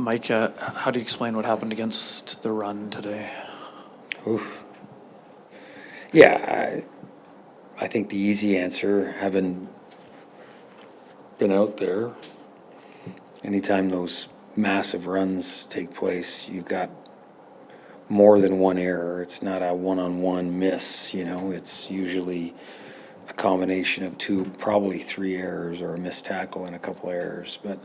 Mike, how do you explain what happened against the run today? Oof. Yeah, I think the easy answer, having been out there, anytime those massive runs take place, you've got more than one error. It's not a one-on-one miss, it's usually a combination of two, probably three errors or a missed tackle and a couple errors. But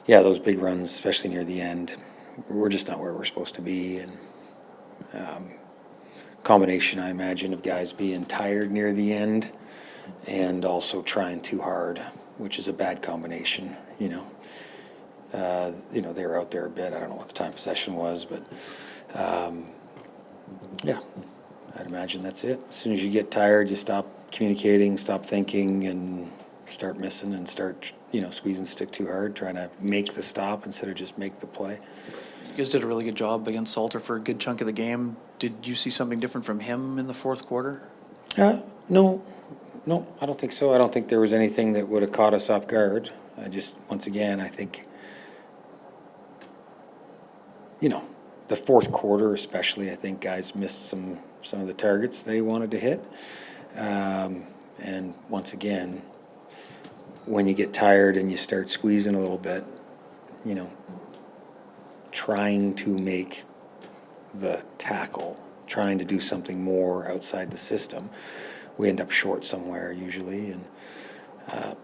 yeah, those big runs, especially near the end, we're just not where we're supposed to be. And combination, I imagine, of guys being tired near the end and also trying too hard, which is a bad combination. They were out there a bit. I don't know what the time possession was, but yeah, I'd imagine that's it. As soon as you get tired, you stop communicating, stop thinking, and start missing and start, squeezing stick too hard, trying to make the stop instead of just make the play. You guys did a really good job against Salter for a good chunk of the game. Did you see something different from him in the fourth quarter? No, I don't think so. I don't think there was anything that would have caught us off guard. Once again, I think, the fourth quarter especially, I think guys missed some of the targets they wanted to hit. And once again, when you get tired and you start squeezing a little bit, trying to make the tackle, trying to do something more outside the system, we end up short somewhere usually. And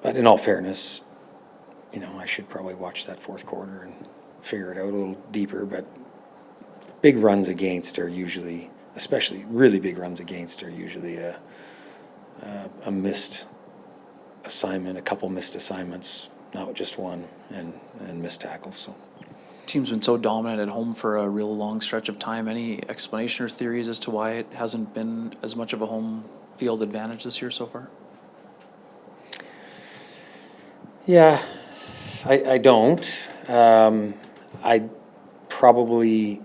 but in all fairness, I should probably watch that fourth quarter and figure it out a little deeper. But big runs against are usually, especially really big runs against, are usually a missed assignment, a couple missed assignments, not just one, and missed tackles. So. Team's been so dominant at home for a real long stretch of time. Any explanation or theories as to why it hasn't been as much of a home field advantage this year so far? Yeah, I don't. I probably,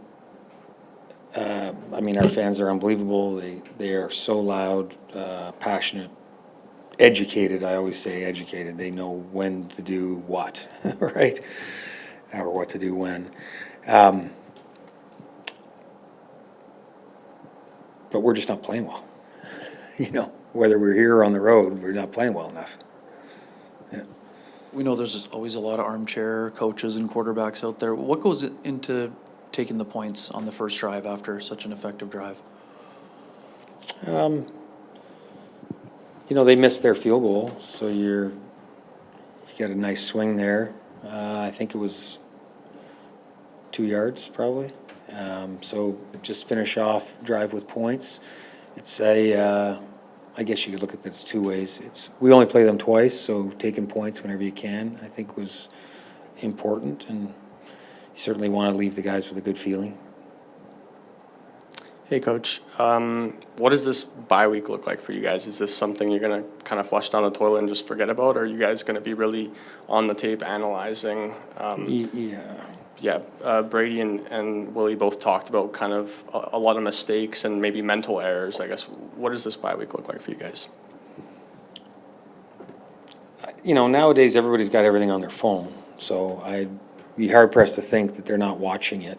our fans are unbelievable. They are so loud, passionate, educated. I always say educated. They know when to do what, right? Or what to do when. But we're just not playing well. Whether we're here or on the road, we're not playing well enough. Yeah. We know there's always a lot of armchair coaches and quarterbacks out there. What goes into taking the points on the first drive after such an effective drive? They missed their field goal, so you got a nice swing there. I think it was 2 yards probably. So just finish off drive with points. It's I guess you could look at this two ways. We only play them twice, so taking points whenever you can, I think, was important, and you certainly want to leave the guys with a good feeling. Hey, Coach. What does this bye week look like for you guys? Is this something you're going to kind of flush down the toilet and just forget about, or are you guys going to be really on the tape analyzing? Yeah. Brady and Willie both talked about kind of a lot of mistakes and maybe mental errors, I guess. What does this bye week look like for you guys? Nowadays everybody's got everything on their phone, so I'd be hard-pressed to think that they're not watching it.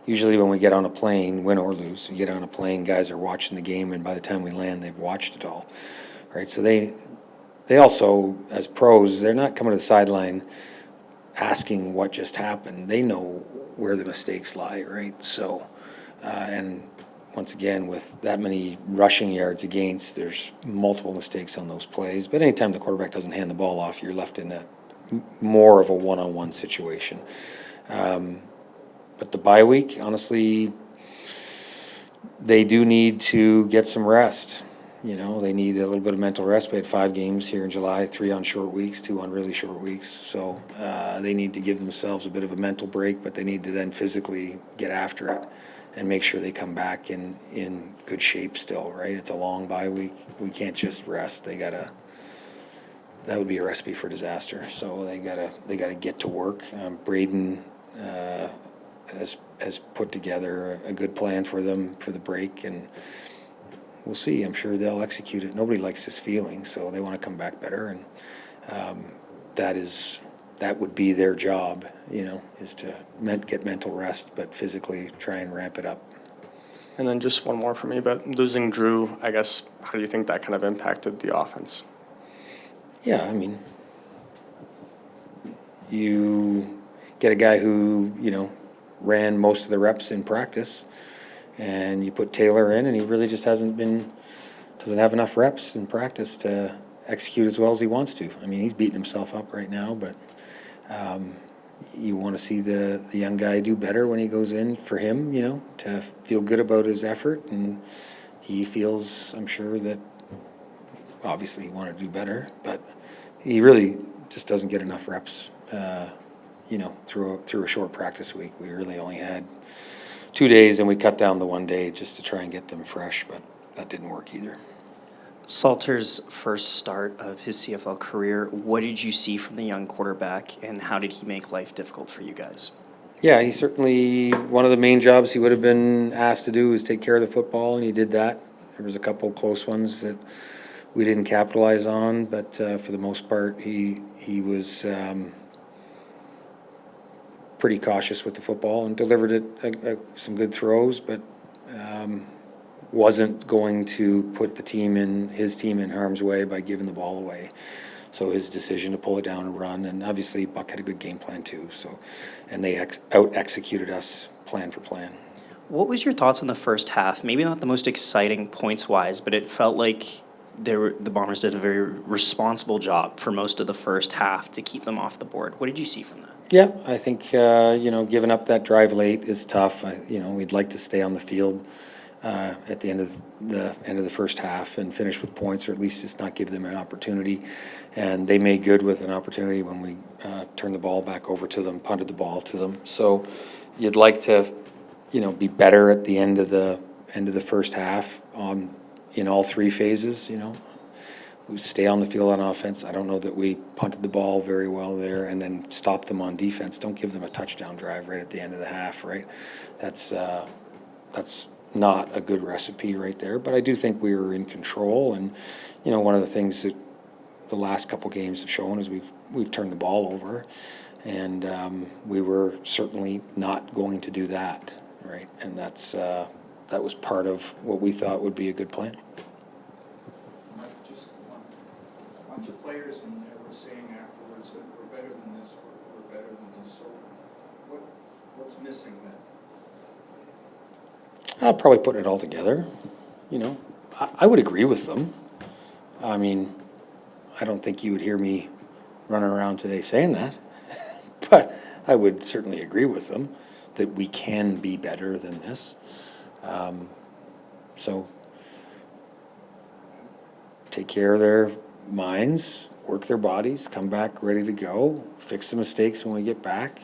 Usually when we get on a plane, win or lose, we get on a plane, guys are watching the game, and by the time we land, they've watched it all, right? So they also, as pros, they're not coming to the sideline asking what just happened. They know where the mistakes lie, right? So, and once again, with that many rushing yards against, there's multiple mistakes on those plays. But anytime the quarterback doesn't hand the ball off, you're left in more of a one-on-one situation. But the bye week, honestly, they do need to get some rest. They need a little bit of mental rest. We had 5 games here in July, 3 on short weeks, 2 on really short weeks. So they need to give themselves a bit of a mental break, but they need to then physically get after it and make sure they come back in good shape still, right? It's a long bye week. We can't just rest. That would be a recipe for disaster. So they gotta get to work. Braden has put together a good plan for them for the break, and we'll see. I'm sure they'll execute it. Nobody likes this feeling, so they want to come back better, and that is that would be their job, you know, is to get mental rest, but physically try and ramp it up. And then just one more for me, but losing Drew, I guess, how do you think that kind of impacted the offense? Yeah, I mean, you get a guy who, you know, ran most of the reps in practice, and you put Taylor in, and he really just doesn't have enough reps in practice to execute as well as he wants to. I mean, he's beating himself up right now, but you want to see the young guy do better when he goes in for him, you know, to feel good about his effort, and he feels, I'm sure, that obviously he wanted to do better, but he really just doesn't get enough reps, you know, through a short practice week. We really only had 2 days, and we cut down the 1 day just to try and get them fresh, but that didn't work either. Salter's first start of his CFL career, what did you see from the young quarterback, and how did he make life difficult for you guys? Yeah, he certainly, one of the main jobs he would have been asked to do was take care of the football, and he did that. There was a couple close ones that we didn't capitalize on, but for the most part, he was pretty cautious with the football and delivered it some good throws, but wasn't going to put his team in harm's way by giving the ball away. So his decision to pull it down and run, and obviously Buck had a good game plan too. So, and they out-executed us plan for plan. What was your thoughts on the first half? Maybe not the most exciting points-wise, but it felt like the Bombers did a very responsible job for most of the first half to keep them off the board. What did you see from that? Yeah, I think you know, giving up that drive late is tough. You know, we'd like to stay on the field at the end of the first half and finish with points, or at least just not give them an opportunity. And they made good with an opportunity when we turned the ball back over to them, punted the ball to them. So you'd like to, you know, be better at the end of the first half in all three phases. You know, we stay on the field on offense. I don't know that we punted the ball very well there, and then stopped them on defense. Don't give them a touchdown drive right at the end of the half. Right, that's not a good recipe right there. But I do think we were in control, and you know, one of the things that the last couple games have shown is we've turned the ball over, and we were certainly not going to do that. Right, and that was part of what we thought would be a good plan. Just a bunch of players in there were saying afterwards that we're better than this, we're better than this. So what's missing then? I'll probably put it all together. You know, I would agree with them. I mean, I don't think you would hear me running around today saying that, but I would certainly agree with them that we can be better than this. So take care of their minds, work their bodies, come back ready to go, fix the mistakes when we get back,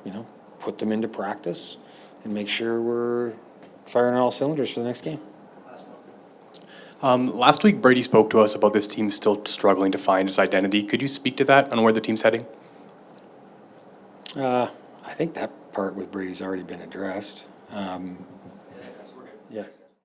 you know, put them into practice, and make sure we're firing on all cylinders for the next game. Last week, Brady spoke to us about this team still struggling to find its identity. Could you speak to that on where the team's heading? I think that part with Brady's already been addressed. Yeah.